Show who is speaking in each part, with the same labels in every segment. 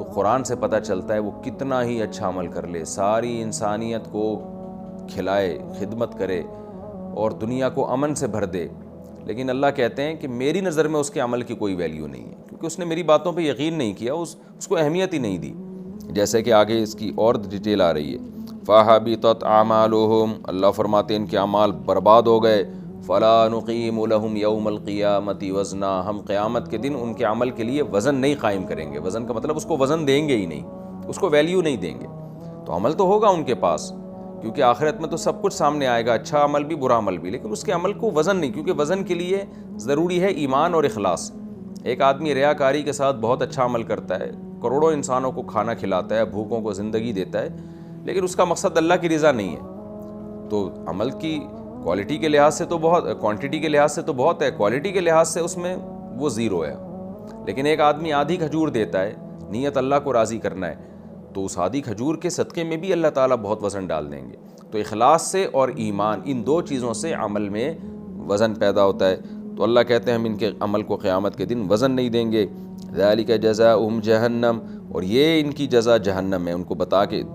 Speaker 1: تو قرآن سے پتہ چلتا ہے وہ کتنا ہی اچھا عمل کر لے، ساری انسانیت کو کھلائے، خدمت کرے اور دنیا کو امن سے بھر دے، لیکن اللہ کہتے ہیں کہ میری نظر میں اس کے عمل کی کوئی ویلیو نہیں ہے، کیونکہ اس نے میری باتوں پہ یقین نہیں کیا، اس کو اہمیت ہی نہیں دی۔ جیسے کہ آگے اس کی اور ڈیٹیل آ رہی ہے، فَحَبِطَتْ أَعْمَالُهُمْ، اللہ فرماتے ہیں ان کے اعمال برباد ہو گئے، فَلَا نُقِيمُ لَهُمْ يَوْمَ الْقِيَامَةِ وَزْنًا، ہم قیامت کے دن ان کے عمل کے لیے وزن نہیں قائم کریں گے، وزن کا مطلب اس کو وزن دیں گے ہی نہیں، اس کو ویلیو نہیں دیں گے۔ تو عمل تو ہوگا ان کے پاس، کیونکہ آخرت میں تو سب کچھ سامنے آئے گا، اچھا عمل بھی برا عمل بھی، لیکن اس کے عمل کو وزن نہیں، کیونکہ وزن کے لیے ضروری ہے ایمان اور اخلاص۔ ایک آدمی ریاکاری کے ساتھ بہت اچھا عمل کرتا ہے، کروڑوں انسانوں کو کھانا کھلاتا ہے، بھوکوں کو زندگی دیتا ہے، لیکن اس کا مقصد اللہ کی رضا نہیں ہے، تو عمل کی کوالٹی کے لحاظ سے تو بہت، کوانٹٹی کے لحاظ سے تو بہت ہے، کوالٹی کے لحاظ سے اس میں وہ زیرو ہے۔ لیکن ایک آدمی آدھی کھجور دیتا ہے، نیت اللہ کو راضی کرنا ہے، تو اس آدھی کھجور کے صدقے میں بھی اللہ تعالیٰ بہت وزن ڈال دیں گے۔ تو اخلاص سے اور ایمان، ان دو چیزوں سے عمل میں وزن پیدا ہوتا ہے۔ تو اللہ کہتے ہیں ہم ان کے عمل کو قیامت کے دن وزن نہیں دیں گے۔ ذَلِكَ جَزَاؤُهُمْ جَهَنَّمْ، اور یہ ان کی جزا جہنم ہے، ان کو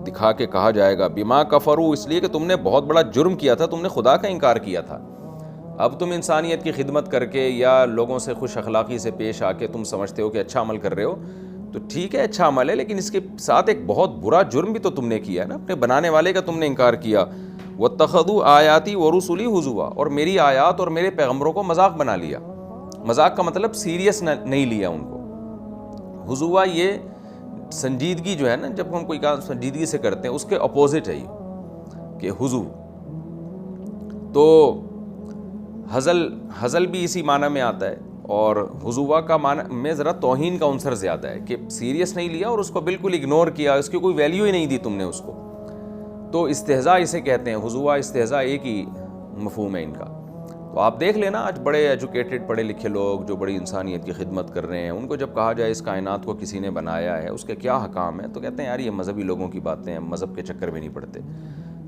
Speaker 1: دکھا کے کہا جائے گا، بما کفروا، اس لیے کہ تم نے بہت بڑا جرم کیا تھا، تم نے خدا کا انکار کیا تھا۔ اب تم انسانیت کی خدمت کر کے یا لوگوں سے خوش اخلاقی سے پیش آ کے تم سمجھتے ہو کہ اچھا عمل کر رہے ہو، تو ٹھیک ہے اچھا عمل ہے، لیکن اس کے ساتھ ایک بہت برا جرم بھی تو تم نے کیا ہے نا، اپنے بنانے والے کا تم نے انکار کیا۔ وَاتَّخَذُوا آیَاتِي وَرُسُلِي ہُزُوًا، اور میری آیات اور میرے پیغمبروں کو مذاق بنا لیا۔ مذاق کا مطلب سیریس نہیں لیا ان کو۔ ہزوا یہ سنجیدگی جو ہے نا، جب ہم کوئی کام سنجیدگی سے کرتے ہیں اس کے اپوزٹ ہے یہ کہ ہزو۔ تو ہزل بھی اسی معنی میں آتا ہے، اور ہزوا کا معنی میں ذرا توہین کا عنصر زیادہ ہے کہ سیریس نہیں لیا اور اس کو بالکل اگنور کیا، اس کی کوئی ویلیو ہی نہیں دی تم نے اس کو۔ تو استہزاء اسے کہتے ہیں، ہزوا استہزاء ایک ہی مفہوم ہے ان کا۔ تو آپ دیکھ لینا آج بڑے ایجوکیٹڈ پڑھے لکھے لوگ جو بڑی انسانیت کی خدمت کر رہے ہیں، ان کو جب کہا جائے اس کائنات کو کسی نے بنایا ہے، اس کے کیا حکام ہیں، تو کہتے ہیں یار یہ مذہبی لوگوں کی باتیں ہیں، مذہب کے چکر میں نہیں پڑتے۔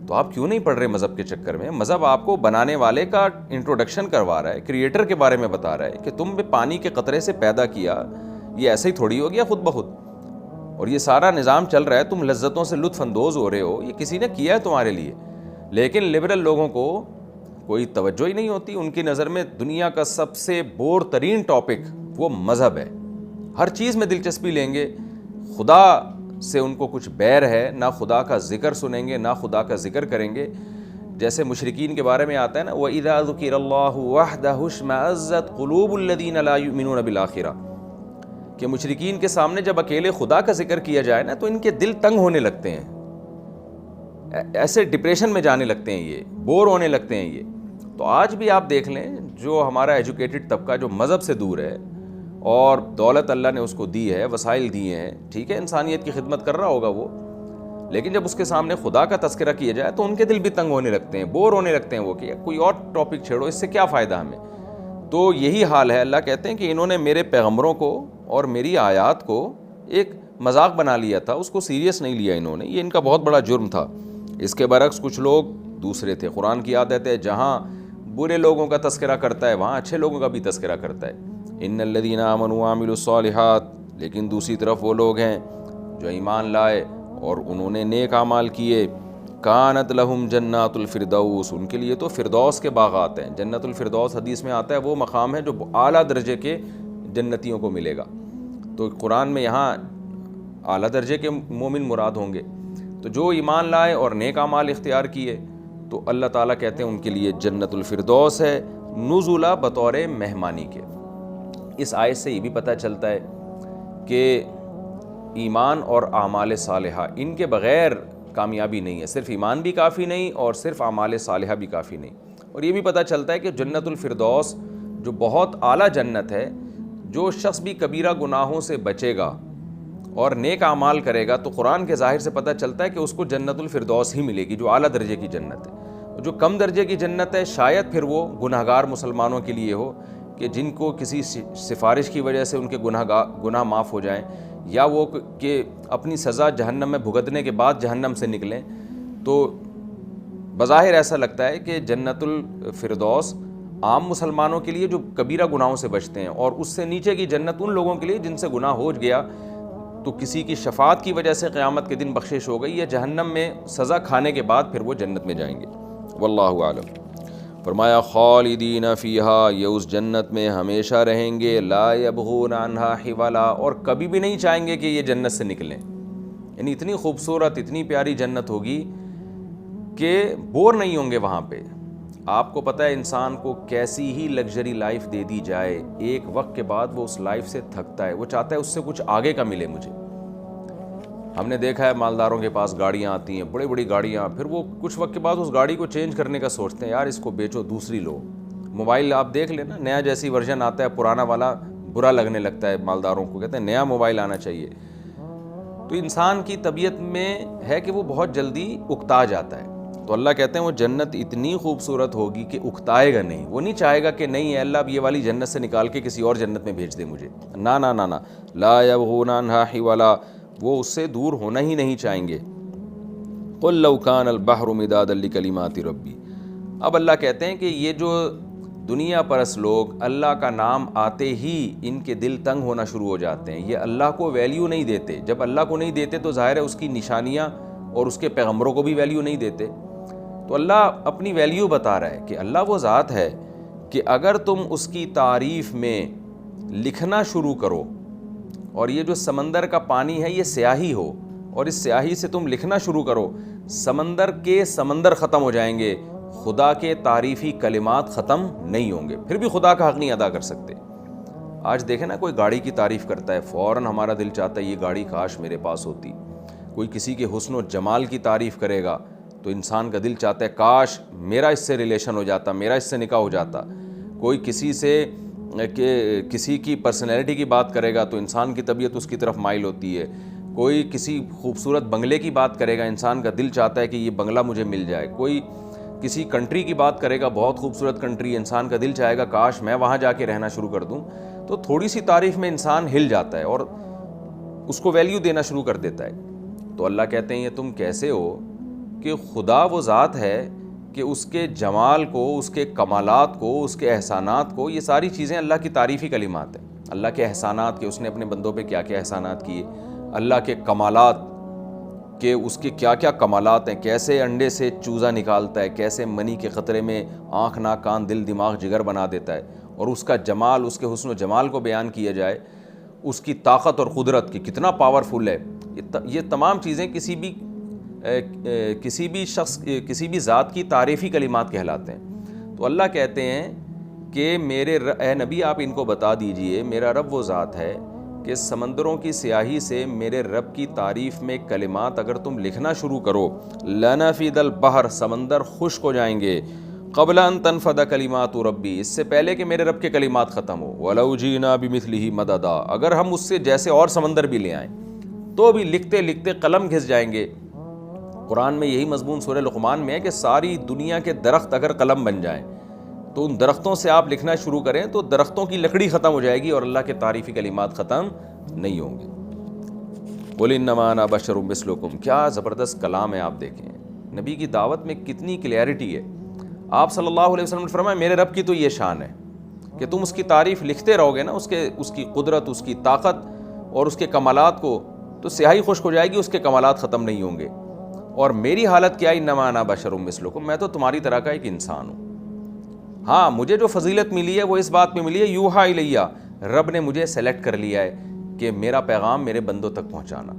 Speaker 1: تو آپ کیوں نہیں پڑھ رہے مذہب کے چکر میں؟ مذہب آپ کو بنانے والے کا انٹروڈکشن کروا رہا ہے، کریٹر کے بارے میں بتا رہا ہے کہ تم بھی پانی کے قطرے سے پیدا کیا، یہ ایسے ہی تھوڑی ہو گیا خود بخود، اور یہ سارا نظام چل رہا ہے، تم لذتوں سے لطف اندوز ہو رہے ہو، یہ کسی نے کیا ہے تمہارے لیے۔ لیکن لبرل لوگوں کو کوئی توجہ ہی نہیں ہوتی، ان کی نظر میں دنیا کا سب سے بور ترین ٹاپک وہ مذہب ہے، ہر چیز میں دلچسپی لیں گے، خدا سے ان کو کچھ بیر ہے، نہ خدا کا ذکر سنیں گے نہ خدا کا ذکر کریں گے۔ جیسے مشرکین کے بارے میں آتا ہے نا، وَإِذَا ذُكِرَ اللَّهُ وَحْدَهُ اشْمَأَزَّتْ قُلُوبُ الَّذِينَ لَا يُؤْمِنُونَ بِالْآخِرَةِ، کہ مشرکین کے سامنے جب اکیلے خدا کا ذکر کیا جائے نا تو ان کے دل تنگ ہونے لگتے ہیں، ایسے ڈپریشن میں جانے لگتے ہیں، یہ بور ہونے لگتے ہیں یہ۔ تو آج بھی آپ دیکھ لیں جو ہمارا ایجوکیٹڈ طبقہ جو مذہب سے دور ہے اور دولت اللہ نے اس کو دی ہے، وسائل دیے ہیں، ٹھیک ہے انسانیت کی خدمت کر رہا ہوگا وہ، لیکن جب اس کے سامنے خدا کا تذکرہ کیا جائے تو ان کے دل بھی تنگ ہونے لگتے ہیں، بور ہونے لگتے ہیں وہ کہ کوئی اور ٹاپک چھیڑو، اس سے کیا فائدہ ہمیں۔ تو یہی حال ہے، اللہ کہتے ہیں کہ انہوں نے میرے پیغمبروں کو اور میری آیات کو ایک مذاق بنا لیا تھا، اس کو سیریس نہیں لیا انہوں نے، یہ ان کا بہت بڑا جرم تھا۔ اس کے برعکس کچھ لوگ دوسرے تھے۔ قرآن کی عادت ہے جہاں برے لوگوں کا تذکرہ کرتا ہے وہاں اچھے لوگوں کا بھی تذکرہ کرتا ہے۔ ان الذین آمنوا وعملوا الصالحات، لیکن دوسری طرف وہ لوگ ہیں جو ایمان لائے اور انہوں نے نیک اعمال کیے، کانت لہم جنات الفردوس، ان کے لیے تو فردوس کے باغات ہیں۔ جنت الفردوس حدیث میں آتا ہے وہ مقام ہے جو اعلیٰ درجے کے جنتیوں کو ملے گا۔ تو قرآن میں یہاں اعلیٰ درجے کے مومن مراد ہوں گے۔ تو جو ایمان لائے اور نیک اعمال اختیار کیے تو اللہ تعالیٰ کہتے ہیں ان کے لیے جنت الفردوس ہے، نزلا بطور مہمانی کے۔ اس آیت سے یہ بھی پتہ چلتا ہے کہ ایمان اور اعمال صالحہ ان کے بغیر کامیابی نہیں ہے، صرف ایمان بھی کافی نہیں اور صرف اعمال صالحہ بھی کافی نہیں۔ اور یہ بھی پتہ چلتا ہے کہ جنت الفردوس جو بہت اعلیٰ جنت ہے، جو شخص بھی کبیرہ گناہوں سے بچے گا اور نیک اعمال کرے گا تو قرآن کے ظاہر سے پتہ چلتا ہے کہ اس کو جنت الفردوس ہی ملے گی جو اعلیٰ درجے کی جنت ہے۔ جو کم درجے کی جنت ہے شاید پھر وہ گناہگار مسلمانوں کے لیے ہو کہ جن کو کسی سفارش کی وجہ سے ان کے گناہ معاف ہو جائیں، یا وہ کہ اپنی سزا جہنم میں بھگتنے کے بعد جہنم سے نکلیں۔ تو بظاہر ایسا لگتا ہے کہ جنت الفردوس عام مسلمانوں کے لیے جو کبیرہ گناہوں سے بچتے ہیں، اور اس سے نیچے کی جنت ان لوگوں کے لیے جن سے گناہ ہو گیا، تو کسی کی شفاعت کی وجہ سے قیامت کے دن بخشش ہو گئی، یا جہنم میں سزا کھانے کے بعد پھر وہ جنت میں جائیں گے۔ واللہ عالم۔ فرمایا خالدین فیہا، یہ اس جنت میں ہمیشہ رہیں گے، لا یبغون عنہا حولا، اور کبھی بھی نہیں چاہیں گے کہ یہ جنت سے نکلیں۔ یعنی اتنی خوبصورت، اتنی پیاری جنت ہوگی کہ بور نہیں ہوں گے وہاں پہ۔ آپ کو پتہ ہے انسان کو کیسی ہی لگژری لائف دے دی جائے، ایک وقت کے بعد وہ اس لائف سے تھکتا ہے، وہ چاہتا ہے اس سے کچھ آگے کا ملے مجھے۔ ہم نے دیکھا ہے مالداروں کے پاس گاڑیاں آتی ہیں، بڑی بڑی گاڑیاں، پھر وہ کچھ وقت کے بعد اس گاڑی کو چینج کرنے کا سوچتے ہیں، یار اس کو بیچو دوسری لو۔ موبائل آپ دیکھ لیں نا، نیا جیسی ورژن آتا ہے، پرانا والا برا لگنے لگتا ہے مالداروں کو، کہتے ہیں نیا موبائل آنا چاہیے۔ تو انسان کی طبیعت میں ہے کہ وہ بہت جلدی اکتا جاتا ہے۔ تو اللہ کہتے ہیں وہ جنت اتنی خوبصورت ہوگی کہ اکتائے گا نہیں، وہ نہیں چاہے گا کہ نہیں ہے اللہ اب یہ والی جنت سے نکال کے کسی اور جنت میں بھیج دے مجھے، نا نا نا نا، لا یبغون عنہا حولا، وہ اس سے دور ہونا ہی نہیں چاہیں گے۔ قل لو کان البحر مدادا لکلمات ربی۔ اب اللہ کہتے ہیں کہ یہ جو دنیا پرست لوگ اللہ کا نام آتے ہی ان کے دل تنگ ہونا شروع ہو جاتے ہیں، یہ اللہ کو ویلیو نہیں دیتے۔ جب اللہ کو نہیں دیتے تو ظاہر ہے اس کی نشانیاں اور اس کے پیغمبروں کو بھی ویلیو نہیں دیتے۔ تو اللہ اپنی ویلیو بتا رہا ہے کہ اللہ وہ ذات ہے کہ اگر تم اس کی تعریف میں لکھنا شروع کرو، اور یہ جو سمندر کا پانی ہے یہ سیاہی ہو، اور اس سیاہی سے تم لکھنا شروع کرو، سمندر کے سمندر ختم ہو جائیں گے، خدا کے تعریفی کلمات ختم نہیں ہوں گے، پھر بھی خدا کا حق نہیں ادا کر سکتے۔ آج دیکھیں نا، کوئی گاڑی کی تعریف کرتا ہے، فوراً ہمارا دل چاہتا ہے یہ گاڑی کاش میرے پاس ہوتی۔ کوئی کسی کے حسن و جمال کی تعریف کرے گا تو انسان کا دل چاہتا ہے کاش میرا اس سے ریلیشن ہو جاتا، میرا اس سے نکاح ہو جاتا۔ کوئی کسی کی پرسنالٹی کی بات کرے گا تو انسان کی طبیعت اس کی طرف مائل ہوتی ہے۔ کوئی کسی خوبصورت بنگلے کی بات کرے گا، انسان کا دل چاہتا ہے کہ یہ بنگلہ مجھے مل جائے۔ کوئی کسی کنٹری کی بات کرے گا، بہت خوبصورت کنٹری، انسان کا دل چاہے گا کاش میں وہاں جا کے رہنا شروع کر دوں۔ تو تھوڑی سی تعریف میں انسان ہل جاتا ہے اور اس کو ویلیو دینا شروع کر دیتا ہے۔ تو اللہ کہتے ہیں یہ تم کیسے ہو کہ خدا وہ ذات ہے کہ اس کے جمال کو، اس کے کمالات کو، اس کے احسانات کو، یہ ساری چیزیں اللہ کی تعریفی کلمات ہیں۔ اللہ کے احسانات، کہ اس نے اپنے بندوں پہ کیا کیا احسانات کیے، اللہ کے کمالات کہ اس کے کیا کیا کمالات ہیں، کیسے انڈے سے چوزا نکالتا ہے، کیسے منی کے قطرے میں آنکھ ناک کان دل دماغ جگر بنا دیتا ہے، اور اس کا جمال، اس کے حسن و جمال کو بیان کیا جائے، اس کی طاقت اور قدرت کی کتنا پاورفل ہے۔ یہ تمام چیزیں کسی بھی شخص، کسی بھی ذات کی تعریفی کلمات کہلاتے ہیں۔ تو اللہ کہتے ہیں کہ اے نبی آپ ان کو بتا دیجئے میرا رب وہ ذات ہے کہ سمندروں کی سیاہی سے میرے رب کی تعریف میں کلمات اگر تم لکھنا شروع کرو، لنفد البحر، سمندر خشک ہو جائیں گے، قبل ان تنفد کلمات ربی، اس سے پہلے کہ میرے رب کے کلمات ختم ہو، ولو جینا بمثلہ مددا، اگر ہم اس سے جیسے اور سمندر بھی لے آئیں تو بھی لکھتے لکھتے قلم گھس جائیں گے۔ قرآن میں یہی مضمون سورہ لقمان میں ہے کہ ساری دنیا کے درخت اگر قلم بن جائیں تو ان درختوں سے آپ لکھنا شروع کریں تو درختوں کی لکڑی ختم ہو جائے گی اور اللہ کے تعریفی کلمات ختم نہیں ہوں گے۔ قل انما انا بشر مثلکم، کیا زبردست کلام ہے، آپ دیکھیں نبی کی دعوت میں کتنی کلیئرٹی ہے۔ آپ صلی اللہ علیہ وسلم نے فرمایا میرے رب کی تو یہ شان ہے کہ تم اس کی تعریف لکھتے رہو گے نا، اس کی قدرت، اس کی طاقت اور اس کے کمالات کو، تو سیاہی خشک ہو جائے گی، اس کے کمالات ختم نہیں ہوں گے۔ اور میری حالت کیا، انما انا بشر مثلکم، میں تو تمہاری طرح کا ایک انسان ہوں۔ ہاں مجھے جو فضیلت ملی ہے وہ اس بات میں ملی ہے، یوحا الیہ، رب نے مجھے سلیکٹ کر لیا ہے کہ میرا پیغام میرے بندوں تک پہنچانا۔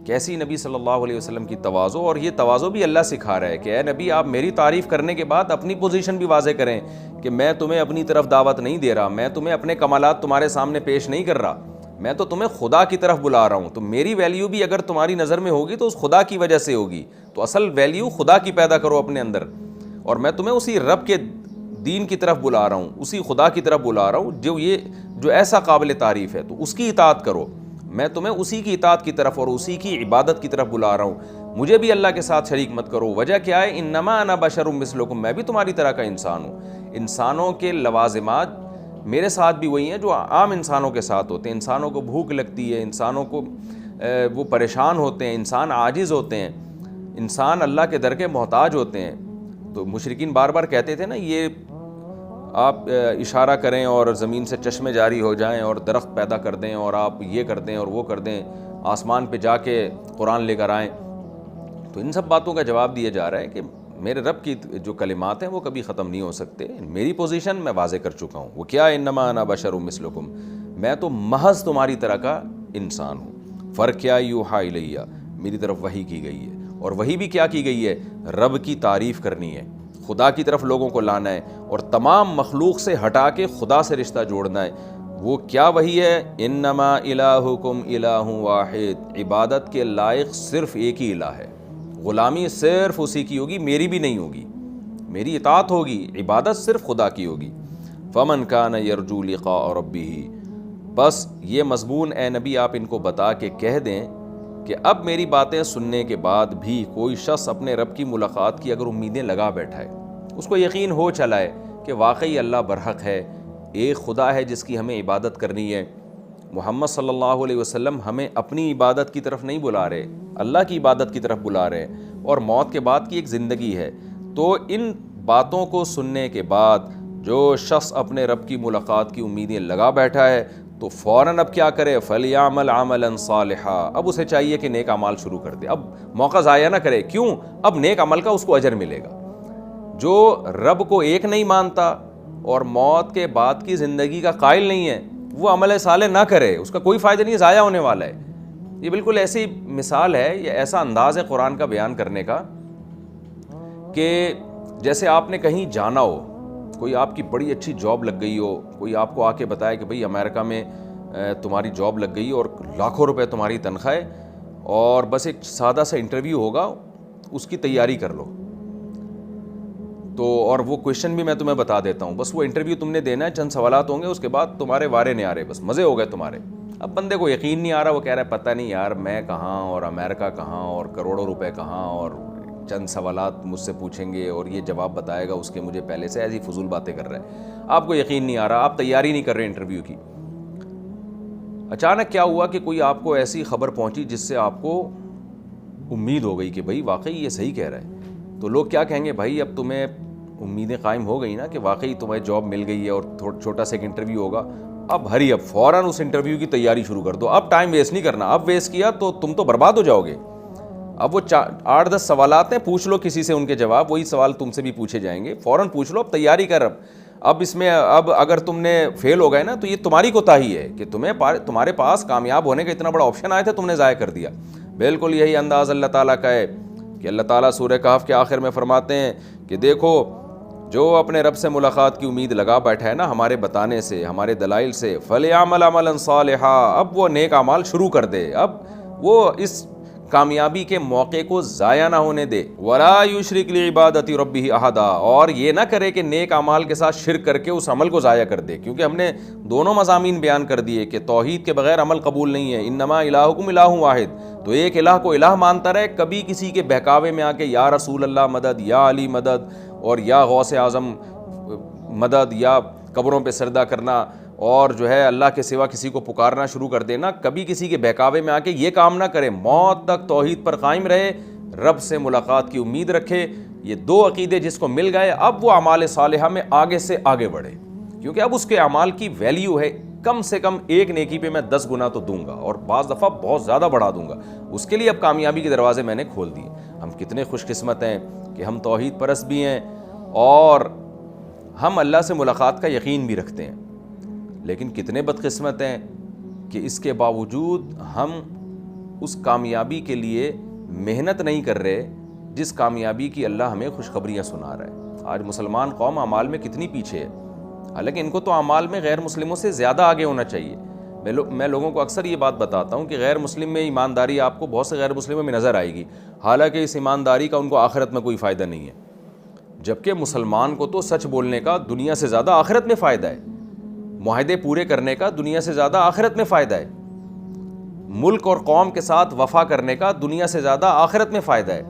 Speaker 1: کیسی نبی صلی اللہ علیہ وسلم کی تواضع، اور یہ تواضع بھی اللہ سکھا رہا ہے کہ اے نبی آپ میری تعریف کرنے کے بعد اپنی پوزیشن بھی واضح کریں کہ میں تمہیں اپنی طرف دعوت نہیں دے رہا، میں تمہیں اپنے کمالات تمہارے سامنے پیش نہیں کر رہا، میں تو تمہیں خدا کی طرف بلا رہا ہوں۔ تو میری ویلیو بھی اگر تمہاری نظر میں ہوگی تو اس خدا کی وجہ سے ہوگی، تو اصل ویلیو خدا کی پیدا کرو اپنے اندر، اور میں تمہیں اسی رب کے دین کی طرف بلا رہا ہوں، اسی خدا کی طرف بلا رہا ہوں جو ایسا قابل تعریف ہے، تو اس کی اطاعت کرو، میں تمہیں اسی کی اطاعت کی طرف اور اسی کی عبادت کی طرف بلا رہا ہوں، مجھے بھی اللہ کے ساتھ شریک مت کرو۔ وجہ کیا ہے، انما انا بشر مثلکم، میں بھی تمہاری طرح کا انسان ہوں۔ انسانوں کے لوازمات میرے ساتھ بھی وہی ہیں جو عام انسانوں کے ساتھ ہوتے ہیں۔ انسانوں کو بھوک لگتی ہے، انسانوں کو وہ پریشان ہوتے ہیں، انسان عاجز ہوتے ہیں، انسان اللہ کے در کے محتاج ہوتے ہیں۔ تو مشرکین بار بار کہتے تھے نا، یہ آپ اشارہ کریں اور زمین سے چشمے جاری ہو جائیں اور درخت پیدا کر دیں اور آپ یہ کر دیں اور وہ کر دیں آسمان پہ جا کے قرآن لے کر آئیں. تو ان سب باتوں کا جواب دیا جا رہا ہے کہ میرے رب کی جو کلمات ہیں وہ کبھی ختم نہیں ہو سکتے. میری پوزیشن میں واضح کر چکا ہوں. وہ کیا ہے؟ انما انا بشر مثلکم، میں تو محض تمہاری طرح کا انسان ہوں. فرق کیا؟ یوحا الیہ، میری طرف وحی کی گئی ہے. اور وہی بھی کیا کی گئی ہے؟ رب کی تعریف کرنی ہے، خدا کی طرف لوگوں کو لانا ہے اور تمام مخلوق سے ہٹا کے خدا سے رشتہ جوڑنا ہے. وہ کیا وہی ہے؟ انما الہکم الہ واحد، عبادت کے لائق صرف ایک ہی الہ ہے، غلامی صرف اسی کی ہوگی، میری بھی نہیں ہوگی، میری اطاعت ہوگی، عبادت صرف خدا کی ہوگی. فمن کان یرجو لقاء ربہ، بس یہ مضمون اے نبی آپ ان کو بتا کے کہہ دیں کہ اب میری باتیں سننے کے بعد بھی کوئی شخص اپنے رب کی ملاقات کی اگر امیدیں لگا بیٹھا ہے، اس کو یقین ہو چلا ہے کہ واقعی اللہ برحق ہے، ایک خدا ہے جس کی ہمیں عبادت کرنی ہے. محمد صلی اللہ علیہ وسلم ہمیں اپنی عبادت کی طرف نہیں بلا رہے، اللہ کی عبادت کی طرف بلا رہے ہیں، اور موت کے بعد کی ایک زندگی ہے. تو ان باتوں کو سننے کے بعد جو شخص اپنے رب کی ملاقات کی امیدیں لگا بیٹھا ہے تو فوراً اب کیا کرے؟ فَلْيَعْمَلْ عَمَلًا صَالِحًا، اب اسے چاہیے کہ نیک اعمال شروع کر دے. اب موقع ضائع نہ کرے. کیوں؟ اب نیک عمل کا اس کو اجر ملے گا. جو رب کو ایک نہیں مانتا اور موت کے بعد کی زندگی کا قائل نہیں ہے، وہ عمل صالح نہ کرے، اس کا کوئی فائدہ نہیں، ضائع ہونے والا ہے. یہ بالکل ایسی مثال ہے، یہ ایسا انداز ہے قرآن کا بیان کرنے کا کہ جیسے آپ نے کہیں جانا ہو، کوئی آپ کی بڑی اچھی جاب لگ گئی ہو، کوئی آپ کو آ کے بتائے کہ بھئی امریکہ میں تمہاری جاب لگ گئی اور لاکھوں روپے تمہاری تنخواہ ہے اور بس ایک سادہ سا انٹرویو ہوگا، اس کی تیاری کر لو. تو اور وہ کویشچن بھی میں تمہیں بتا دیتا ہوں، بس وہ انٹرویو تم نے دینا ہے، چند سوالات ہوں گے، اس کے بعد تمہارے وارے نہیں آ رہے، بس مزے ہو گئے تمہارے. اب بندے کو یقین نہیں آ رہا، وہ کہہ رہا ہے پتہ نہیں یار میں کہاں اور امریکہ کہاں اور کروڑوں روپے کہاں، اور چند سوالات مجھ سے پوچھیں گے اور یہ جواب بتائے گا اس کے، مجھے پہلے سے ایسی فضول باتیں کر رہے ہیں. آپ کو یقین نہیں آ رہا، آپ تیاری نہیں کر رہے انٹرویو کی. اچانک کیا ہوا کہ کوئی آپ کو ایسی خبر پہنچی جس سے آپ کو امید ہو گئی کہ بھائی واقعی یہ صحیح کہہ رہا ہے. تو لوگ کیا کہیں گے؟ بھائی اب تمہیں امیدیں قائم ہو گئی نا کہ واقعی تمہیں جاب مل گئی ہے اور چھوٹا سا ایک انٹرویو ہوگا، اب ہری اب فوراً اس انٹرویو کی تیاری شروع کر دو. اب ٹائم ویسٹ نہیں کرنا، اب ویسٹ کیا تو تم تو برباد ہو جاؤ گے. اب وہ 8-10 سوالات ہیں، پوچھ لو کسی سے ان کے جواب، وہی سوال تم سے بھی پوچھے جائیں گے، فوراً پوچھ لو. اب تیاری کر. اب اس میں اب اگر تم نے فیل ہو گئے نا تو یہ تمہاری کوتاہی ہے کہ تمہارے پاس کامیاب ہونے کا اتنا بڑا آپشن آیا تھا، تم نے ضائع کر دیا. بالکل یہی انداز اللہ تعالیٰ کا ہے کہ اللہ تعالیٰ سورہ کہف کے آخر میں فرماتے ہیں کہ دیکھو جو اپنے رب سے ملاقات کی امید لگا بیٹھا ہے نا ہمارے بتانے سے، ہمارے دلائل سے، فَلْيَعْمَلْ عَمَلًا صَالِحًا، اب وہ نیک اعمال شروع کر دے، اب وہ اس کامیابی کے موقع کو ضائع نہ ہونے دے. وَلَا يُشْرِكْ بِعِبَادَةِ رَبِّهِ أَحَدًا، اور یہ نہ کرے کہ نیک اعمال کے ساتھ شرک کر کے اس عمل کو ضائع کر دے، کیونکہ ہم نے دونوں مضامین بیان کر دیے کہ توحید کے بغیر عمل قبول نہیں ہے. انما الہکم الہ واحد، تو ایک الہ کو الہ مانتا رہے، کبھی کسی کے بہکاوے میں آ کے یا رسول اللہ مدد، یا علی مدد، اور یا غوث اعظم مدد، یا قبروں پہ سجدہ کرنا اور جو ہے اللہ کے سوا کسی کو پکارنا شروع کر دینا، کبھی کسی کے بہکاوے میں آ کے یہ کام نہ کرے. موت تک توحید پر قائم رہے، رب سے ملاقات کی امید رکھے. یہ دو عقیدے جس کو مل گئے، اب وہ اعمال صالحہ میں آگے سے آگے بڑھے، کیونکہ اب اس کے اعمال کی ویلیو ہے کم سے کم ایک نیکی پہ میں 10 گنا تو دوں گا اور بعض دفعہ بہت زیادہ بڑھا دوں گا. اس کے لیے اب کامیابی کے دروازے میں نے کھول دیے. ہم کتنے خوش قسمت ہیں کہ ہم توحید پرست بھی ہیں اور ہم اللہ سے ملاقات کا یقین بھی رکھتے ہیں، لیکن کتنے بدقسمت ہیں کہ اس کے باوجود ہم اس کامیابی کے لیے محنت نہیں کر رہے جس کامیابی کی اللہ ہمیں خوشخبریاں سنا رہا ہے. آج مسلمان قوم اعمال میں کتنی پیچھے ہے، حالانکہ ان کو تو اعمال میں غیر مسلموں سے زیادہ آگے ہونا چاہیے. میں لوگوں کو اکثر یہ بات بتاتا ہوں کہ غیر مسلم میں ایمانداری آپ کو بہت سے غیر مسلموں میں نظر آئے گی، حالانکہ اس ایمانداری کا ان کو آخرت میں کوئی فائدہ نہیں ہے، جبکہ مسلمان کو تو سچ بولنے کا دنیا سے زیادہ آخرت میں فائدہ ہے، معاہدے پورے کرنے کا دنیا سے زیادہ آخرت میں فائدہ ہے، ملک اور قوم کے ساتھ وفا کرنے کا دنیا سے زیادہ آخرت میں فائدہ ہے،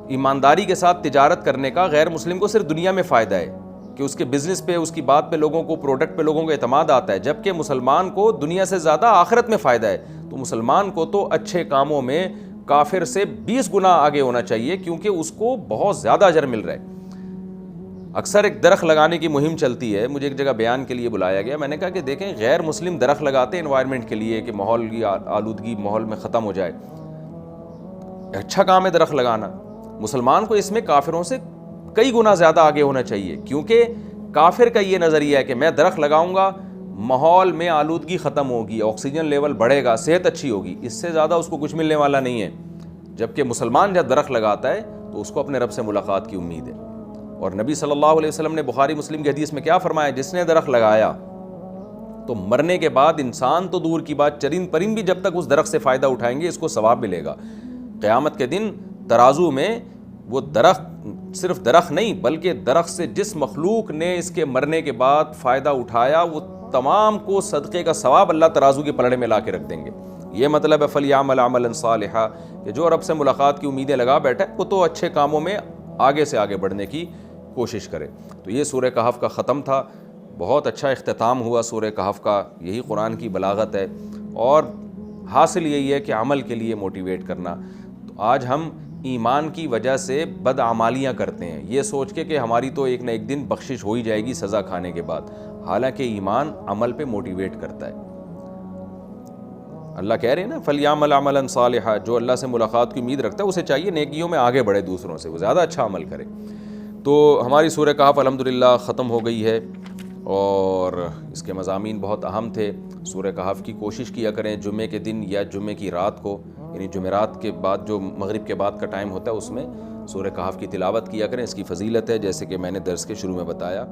Speaker 1: ایمانداری کے ساتھ تجارت کرنے کا غیر مسلم کو صرف دنیا میں فائدہ ہے کہ اس کے بزنس پہ، اس کی بات پہ لوگوں کو، پروڈکٹ پہ لوگوں کو اعتماد آتا ہے، جبکہ مسلمان کو دنیا سے زیادہ آخرت میں فائدہ ہے. تو مسلمان کو تو اچھے کاموں میں کافر سے 20 گنا آگے ہونا چاہیے، کیونکہ اس کو بہت زیادہ اجر مل رہا ہے. اکثر ایک درخت لگانے کی مہم چلتی ہے، مجھے ایک جگہ بیان کے لیے بلایا گیا، میں نے کہا کہ دیکھیں غیر مسلم درخت لگاتے ہیں انوائرمنٹ کے لیے کہ ماحول کی آلودگی ماحول میں ختم ہو جائے، اچھا کام ہے درخت لگانا، مسلمان کو اس میں کافروں سے کئی گنا زیادہ آگے ہونا چاہیے، کیونکہ کافر کا یہ نظریہ ہے کہ میں درخت لگاؤں گا، ماحول میں آلودگی ختم ہوگی، آکسیجن لیول بڑھے گا، صحت اچھی ہوگی، اس سے زیادہ اس کو کچھ ملنے والا نہیں ہے۔ جبکہ مسلمان جب درخت لگاتا ہے تو اس کو اپنے رب سے ملاقات کی امید ہے۔ اور نبی صلی اللہ علیہ وسلم نے بخاری مسلم کی حدیث میں کیا فرمایا، جس نے درخت لگایا تو مرنے کے بعد انسان تو دور کی بات، چرند پرند بھی جب تک اس درخت سے فائدہ اٹھائیں گے اس کو ثواب ملے گا۔ قیامت کے دن ترازو میں وہ درخت، صرف درخت نہیں بلکہ درخت سے جس مخلوق نے اس کے مرنے کے بعد فائدہ اٹھایا وہ تمام کو صدقے کا ثواب اللہ ترازو کے پلڑے میں لا کے رکھ دیں گے۔ یہ مطلب ہے فَلْيَعْمَلْ عَمَلًا صَالِحًا، کہ جو رب سے ملاقات کی امیدیں لگا بیٹھا ہے وہ تو اچھے کاموں میں آگے سے آگے بڑھنے کی کوشش کرے۔ تو یہ سورہ کہف کا ختم تھا، بہت اچھا اختتام ہوا سورہ کہف کا، یہی قرآن کی بلاغت ہے، اور حاصل یہی ہے کہ عمل کے لیے موٹیویٹ کرنا۔ تو آج ہم ایمان کی وجہ سے بدعمالیاں کرتے ہیں یہ سوچ کے کہ ہماری تو ایک نہ ایک دن بخشش ہو ہی جائے گی سزا کھانے کے بعد، حالانکہ ایمان عمل پہ موٹیویٹ کرتا ہے۔ اللہ کہہ رہے ہیں نا فَلْيَعْمَلْ عَمَلًا صَالِحًا، جو اللہ سے ملاقات کی امید رکھتا ہے اسے چاہیے نیکیوں میں آگے بڑھے، دوسروں سے وہ زیادہ اچھا عمل کرے۔ تو ہماری سورہ کہف الحمدللہ ختم ہو گئی ہے، اور اس کے مضامین بہت اہم تھے۔ سورہ کہف کی کوشش کیا کریں جمعے کے دن یا جمعے کی رات کو، یعنی جمعرات کے بعد جو مغرب کے بعد کا ٹائم ہوتا ہے اس میں سورہ کہف کی تلاوت کیا کریں، اس کی فضیلت ہے جیسے کہ میں نے درس کے شروع میں بتایا۔